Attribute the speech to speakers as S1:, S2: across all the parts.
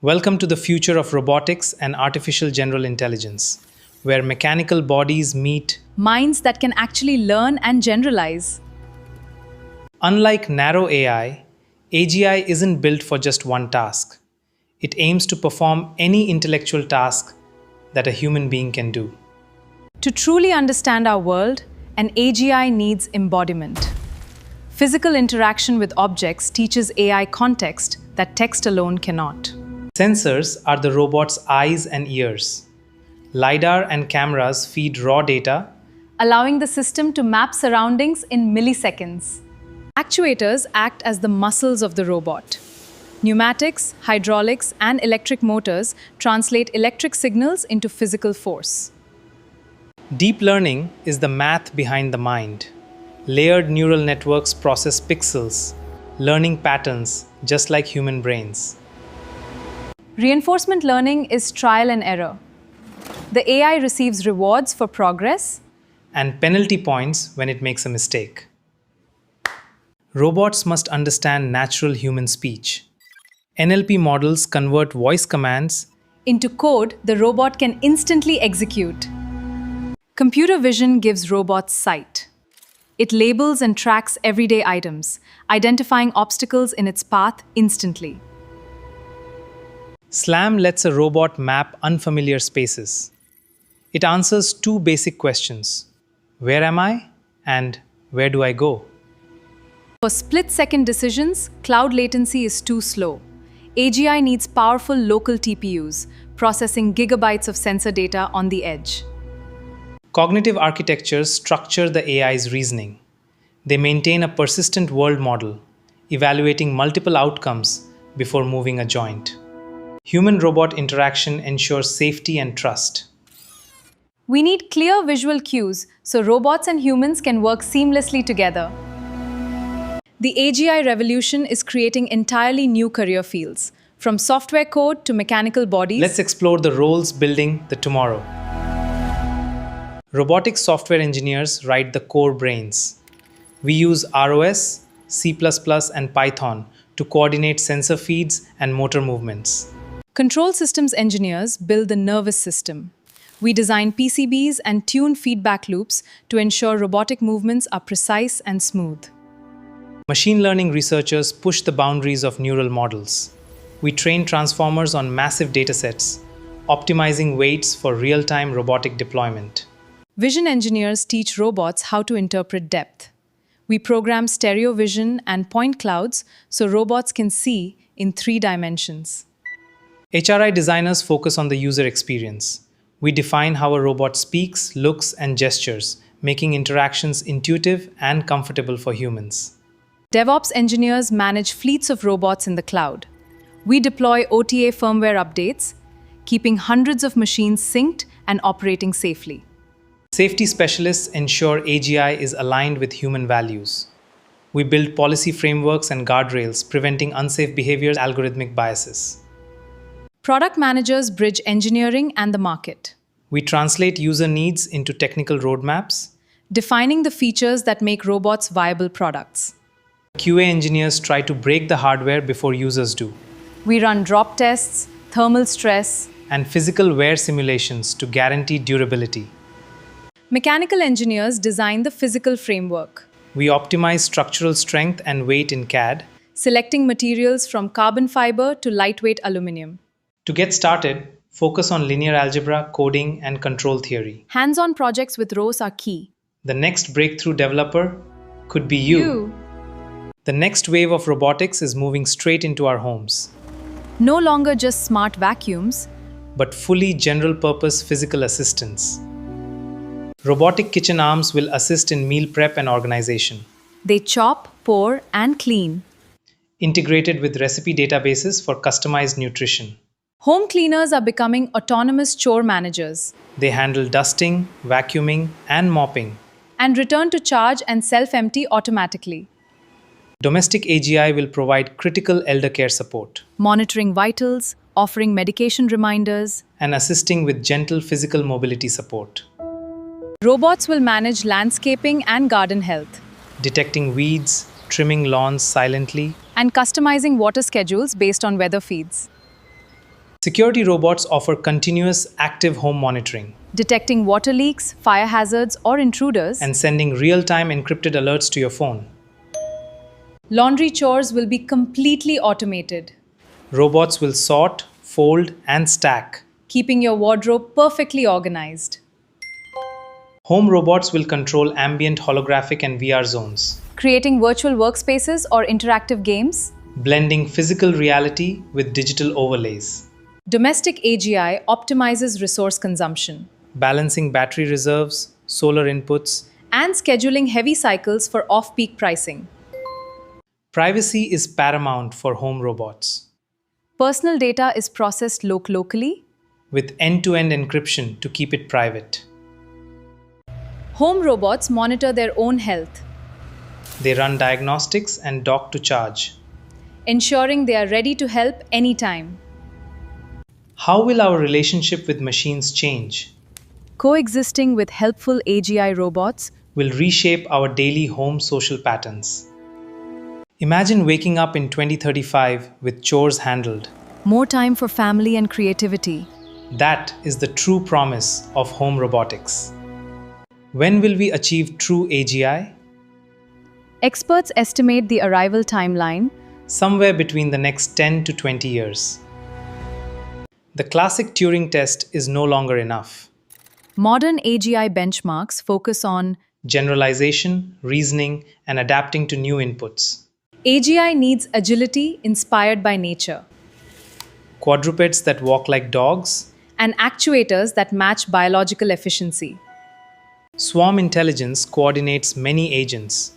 S1: Welcome to the future of robotics and artificial general intelligence, where mechanical bodies meet.
S2: Minds that can actually learn and generalize.
S1: Unlike narrow AI, AGI isn't built for just one task. It aims to perform any intellectual task that a human being can do.
S2: To truly understand our world, an AGI needs embodiment. Physical interaction with objects teaches AI context that text alone cannot.
S1: Sensors are the robot's eyes and ears. LiDAR and cameras feed raw data,
S2: Allowing the system to map surroundings in milliseconds. Actuators act as the muscles of the robot. Pneumatics, hydraulics, and electric motors translate electric signals into physical force.
S1: Deep learning is the math behind the mind. Layered neural networks process pixels, learning patterns just like human brains.
S2: Reinforcement learning is trial and error. The AI receives rewards for progress.
S1: And penalty points when it makes a mistake. Robots must understand natural human speech. NLP models convert voice commands
S2: Into code the robot can instantly execute. Computer vision gives robots sight. It labels and tracks everyday items, identifying obstacles in its path instantly.
S1: SLAM lets a robot map unfamiliar spaces. It answers two basic questions: where am I and where do I go?
S2: For split-second decisions, cloud latency is too slow. AGI needs powerful local TPUs, processing gigabytes of sensor data on the edge.
S1: Cognitive architectures structure the AI's reasoning. They maintain a persistent world model, evaluating multiple outcomes before moving a joint. Human-robot interaction ensures safety and trust.
S2: We need clear visual cues so robots and humans can work seamlessly together. The AGI revolution is creating entirely new career fields, from software code to mechanical bodies.
S1: Let's explore the roles building the tomorrow. Robotics software engineers write the core brains. We use ROS, C++, and Python to coordinate sensor feeds and motor movements.
S2: Control systems engineers build the nervous system. We design PCBs and tune feedback loops to ensure robotic movements are precise and smooth.
S1: Machine learning researchers push the boundaries of neural models. We train transformers on massive datasets, optimizing weights for real-time robotic deployment.
S2: Vision engineers teach robots how to interpret depth. We program stereo vision and point clouds so robots can see in 3 dimensions.
S1: HRI designers focus on the user experience. We define how a robot speaks, looks, and gestures, making interactions intuitive and comfortable for humans.
S2: DevOps engineers manage fleets of robots in the cloud. We deploy OTA firmware updates, keeping hundreds of machines synced and operating safely.
S1: Safety specialists ensure AGI is aligned with human values. We build policy frameworks and guardrails, preventing unsafe behaviors and algorithmic biases.
S2: Product managers bridge engineering and the market,
S1: We translate user needs into technical roadmaps.
S2: defining the features that make robots viable products.
S1: QA engineers try to break the hardware before users do,
S2: We run drop tests, thermal stress.
S1: and physical wear simulations to guarantee durability.
S2: Mechanical engineers design the physical framework,
S1: We optimize structural strength and weight in CAD.
S2: selecting materials from carbon fiber to lightweight aluminum.
S1: To get started, focus on linear algebra, coding, and control theory.
S2: Hands-on projects with ROS are key.
S1: The next breakthrough developer could be you. The next wave of robotics is moving straight into our homes,
S2: No longer just smart vacuums,
S1: but fully general-purpose physical assistants. Robotic kitchen arms will assist in meal prep and organization,
S2: they chop, pour, and clean.
S1: integrated with recipe databases for customized nutrition.
S2: Home cleaners are becoming autonomous chore managers
S1: They handle dusting, vacuuming, and mopping.
S2: and return to charge and self-empty automatically,
S1: Domestic AGI will provide critical eldercare support
S2: monitoring vitals, offering medication reminders.
S1: and assisting with gentle physical mobility support,
S2: Robots will manage landscaping and garden health,
S1: detecting weeds, trimming lawns silently.
S2: and customizing water schedules based on weather feeds.
S1: Security robots offer continuous active home monitoring
S2: detecting water leaks, fire hazards, or intruders.
S1: and sending real time encrypted alerts to your phone.
S2: Laundry chores will be completely automated,
S1: Robots will sort, fold, and stack.
S2: keeping your wardrobe perfectly organized.
S1: Home robots will control ambient holographic and VR zones,
S2: Creating virtual workspaces or interactive games.
S1: blending physical reality with digital overlays,
S2: Domestic AGI optimizes resource consumption
S1: balancing battery reserves, solar inputs.
S2: and scheduling heavy cycles for off peak pricing.
S1: Privacy is paramount for home robots,
S2: Personal data is processed locally.
S1: with end to end encryption to keep it private.
S2: Home robots monitor their own health,
S1: They run diagnostics and dock to charge.
S2: ensuring they are ready to help anytime.
S1: How will our relationship with machines change?
S2: Coexisting with helpful AGI robots,
S1: Will reshape our daily home social patterns. Imagine waking up in 2035 with chores handled.
S2: more time for family and creativity.
S1: That is the true promise of home robotics. When will we achieve true AGI?
S2: Experts estimate the arrival timeline.
S1: Somewhere between the next 10 to 20 years. The classic Turing test is no longer enough.
S2: Modern AGI benchmarks focus on
S1: Generalization, reasoning, and adapting to new inputs.
S2: AGI needs agility inspired by nature
S1: Quadrupeds that walk like dogs.
S2: and actuators that match biological efficiency.
S1: Swarm intelligence coordinates many agents,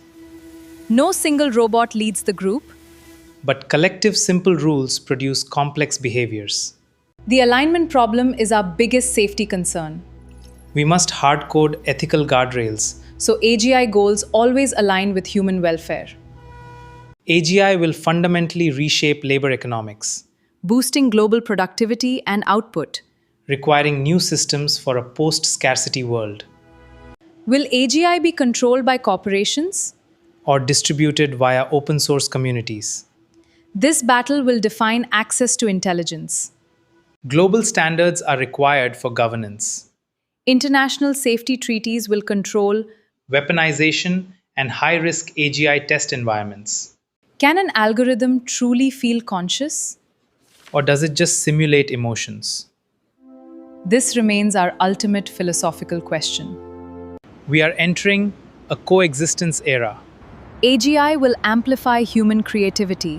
S2: No single robot leads the group.
S1: but collective simple rules produce complex behaviors.
S2: The alignment problem is our biggest safety concern.
S1: We must hard-code ethical guardrails.
S2: So AGI goals always align with human welfare,
S1: AGI will fundamentally reshape labor economics,
S2: boosting global productivity and output.
S1: requiring new systems for a post-scarcity world,
S2: Will AGI be controlled by corporations?
S1: or distributed via open-source communities.
S2: This battle will define access to intelligence.
S1: Global standards are required for governance,
S2: International safety treaties will control.
S1: weaponization, and high-risk AGI test environments.
S2: Can an algorithm truly feel conscious?
S1: Or does it just simulate emotions?
S2: This remains our ultimate philosophical question.
S1: We are entering a coexistence era,
S2: AGI will amplify human creativity.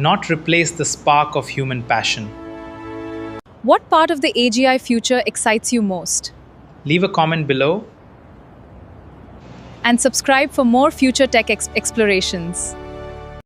S1: not replace the spark of human passion.
S2: What part of the AGI future excites you most?
S1: Leave a comment below.
S2: And subscribe for more future tech explorations.